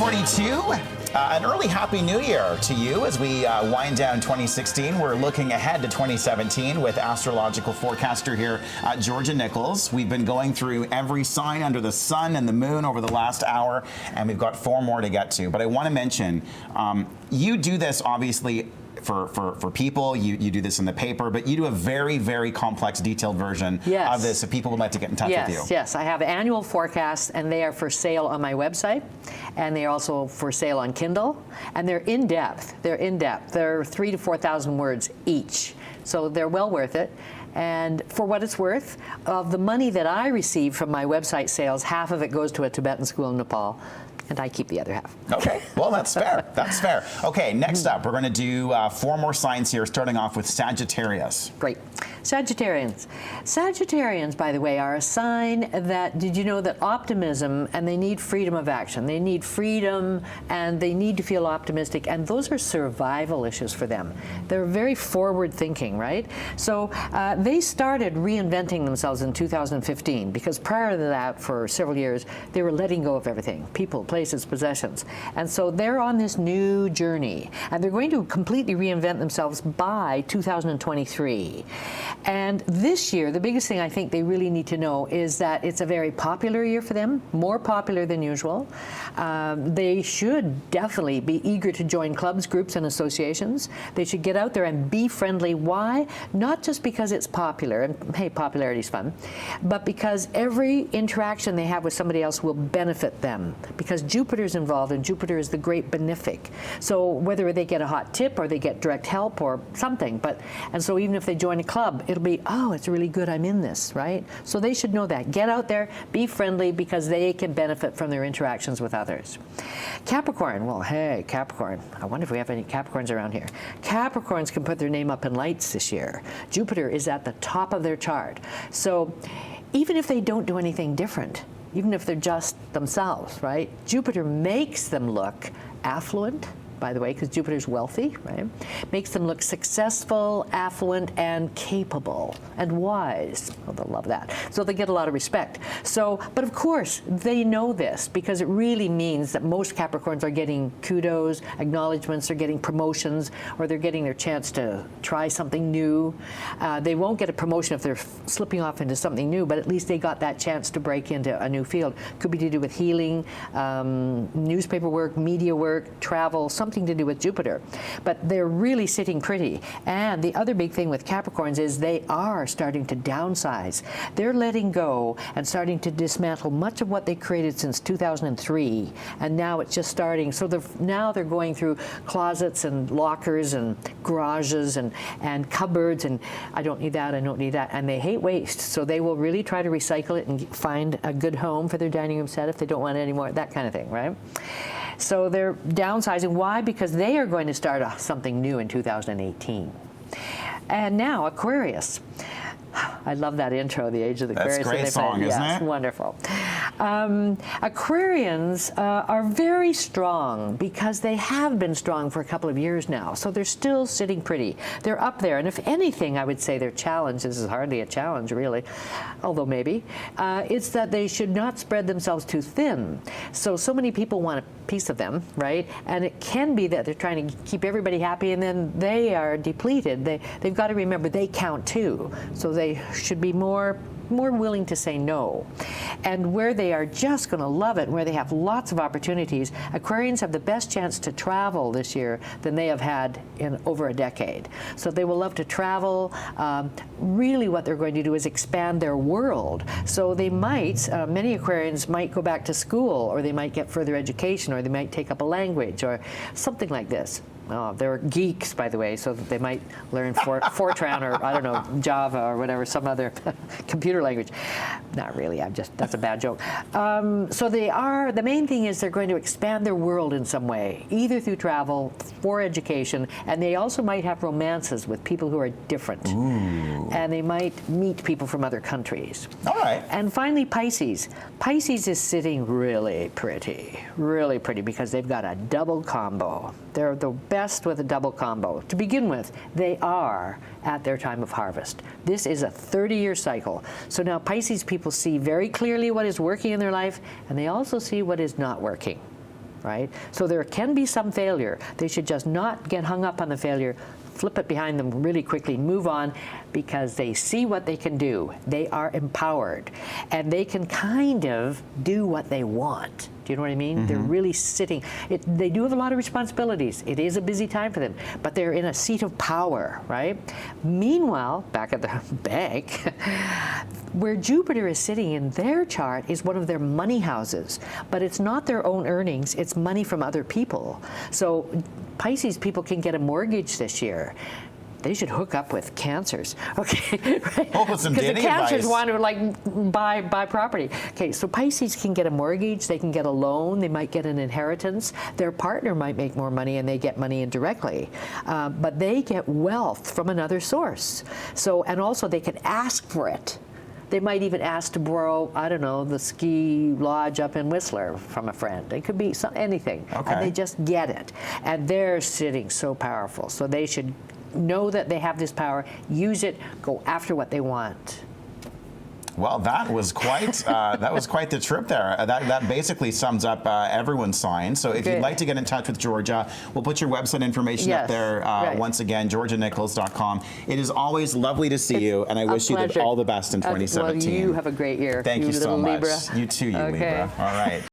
9:42. An early Happy New Year to you as we wind down 2016. We're looking ahead to 2017 with astrological forecaster here, Georgia Nicols. We've been going through every sign under the sun and the moon over the last hour, and we've got 4 more to get to. But I want to mention, you do this obviously for people, you do this in the paper, but you do a very, very complex, detailed version of this if people would like to get in touch with you. Yes, I have annual forecasts, and they are for sale on my website, and they are also for sale on Kindle, and they're in-depth. They're 3,000 to 4,000 words each, so they're well worth it. And for what it's worth, of the money that I receive from my website sales, half of it goes to a Tibetan school in Nepal, and I keep the other half. Okay, well, that's fair. That's fair. Okay, next up, we're going to do 4 more signs here, starting off with Sagittarius. Great. Sagittarians. Sagittarians, by the way, are a sign that, did you know that optimism, and they need freedom of action. They need freedom, and they need to feel optimistic, and those are survival issues for them. They're very forward thinking, right? So they started reinventing themselves in 2015, because prior to that, for several years, they were letting go of everything. People, places, possessions. And so they're on this new journey, and they're going to completely reinvent themselves by 2023. And this year, the biggest thing I think they really need to know is that it's a very popular year for them, more popular than usual. They should definitely be eager to join clubs, groups, and associations. They should get out there and be friendly. Why? Not just because it's popular, and hey, popularity is fun, but because every interaction they have with somebody else will benefit them, because Jupiter's involved, and Jupiter is the great benefic. So whether they get a hot tip or they get direct help or something, and so even if they join a club, it'll be, oh, it's really good I'm in this, right? So they should know that. Get out there, be friendly, because they can benefit from their interactions with others. Capricorn, well, hey, Capricorn. I wonder if we have any Capricorns around here. Capricorns can put their name up in lights this year. Jupiter is at the top of their chart. So even if they don't do anything different, even if they're just themselves, right? Jupiter makes them look affluent, by the way, because Jupiter's wealthy, right? Makes them look successful, affluent, and capable, and wise. Oh, they'll love that. So they get a lot of respect. So, but of course, they know this, because it really means that most Capricorns are getting kudos, acknowledgments, they're getting promotions, or they're getting their chance to try something new. They won't get a promotion if they're slipping off into something new, but at least they got that chance to break into a new field. Could be to do with healing, newspaper work, media work, travel, something to do with Jupiter. But they're really sitting pretty. And the other big thing with Capricorns is they are starting to downsize. They're letting go and starting to dismantle much of what they created since 2003. And now it's just starting. So now they're going through closets and lockers and garages and cupboards, and I don't need that, I don't need that. And they hate waste. So they will really try to recycle it and find a good home for their dining room set if they don't want it anymore, that kind of thing, right? So they're downsizing. Why? Because they are going to start something new in 2018. And now Aquarius. I love that intro, The Age of the Aquarius. That's a great song, isn't it? Yes, wonderful. Aquarians are very strong because they have been strong for a couple of years now. So they're still sitting pretty. They're up there. And if anything, I would say their challenge, this is hardly a challenge really, although maybe, it's that they should not spread themselves too thin. So many people want a piece of them, right? And it can be that they're trying to keep everybody happy, and then they are depleted. They've got to remember they count too. So they should be more willing to say no. And where they are just going to love it, where they have lots of opportunities, Aquarians have the best chance to travel this year than they have had in over a decade. So they will love to travel. Really what they're going to do is expand their world. So they might, many Aquarians might go back to school, or they might get further education, or they might take up a language, or something like this. Oh, they're geeks, by the way, so that they might learn Fortran or, I don't know, Java or whatever, some other computer language. Not really, that's a bad joke. So the main thing is they're going to expand their world in some way, either through travel, for education, and they also might have romances with people who are different. Ooh. And they might meet people from other countries. All right. And finally, Pisces. Pisces is sitting really pretty, because they've got a double combo. They're the best with a double combo. To begin with, they are at their time of harvest. This is a 30-year cycle. So now Pisces people see very clearly what is working in their life, and they also see what is not working. right? So there can be some failure. They should just not get hung up on the failure, flip it behind them really quickly, move on, because they see what they can do. They are empowered, and they can kind of do what they want. Do you know what I mean? They're really sitting. They do have a lot of responsibilities. It is a busy time for them, but they're in a seat of power, right? Meanwhile, back at the bank, where Jupiter is sitting in their chart is one of their money houses, but it's not their own earnings, it's money from other people. So Pisces people can get a mortgage this year. They should hook up with Cancers, okay? Right? Oh, with some because the dating Cancers advice. want to like buy property. Okay, so Pisces can get a mortgage, they can get a loan, they might get an inheritance. Their partner might make more money, and they get money indirectly, but they get wealth from another source. So, and also they can ask for it. They might even ask to borrow, I don't know, the ski lodge up in Whistler from a friend. It could be anything, Okay. and they just get it. And they're sitting so powerful, so they should know that they have this power, use it, go after what they want. Well, that was quite the trip there. That basically sums up everyone's sign. So if Good. you'd like to get in touch with Georgia, we'll put your website information up Yes, there right. once again, georgianichols.com. It is always lovely to see you, and I wish you pleasure. all the best in 2017. Well, you have a great year. Thank you so little much. Libra. You too, you Okay. Libra. All right.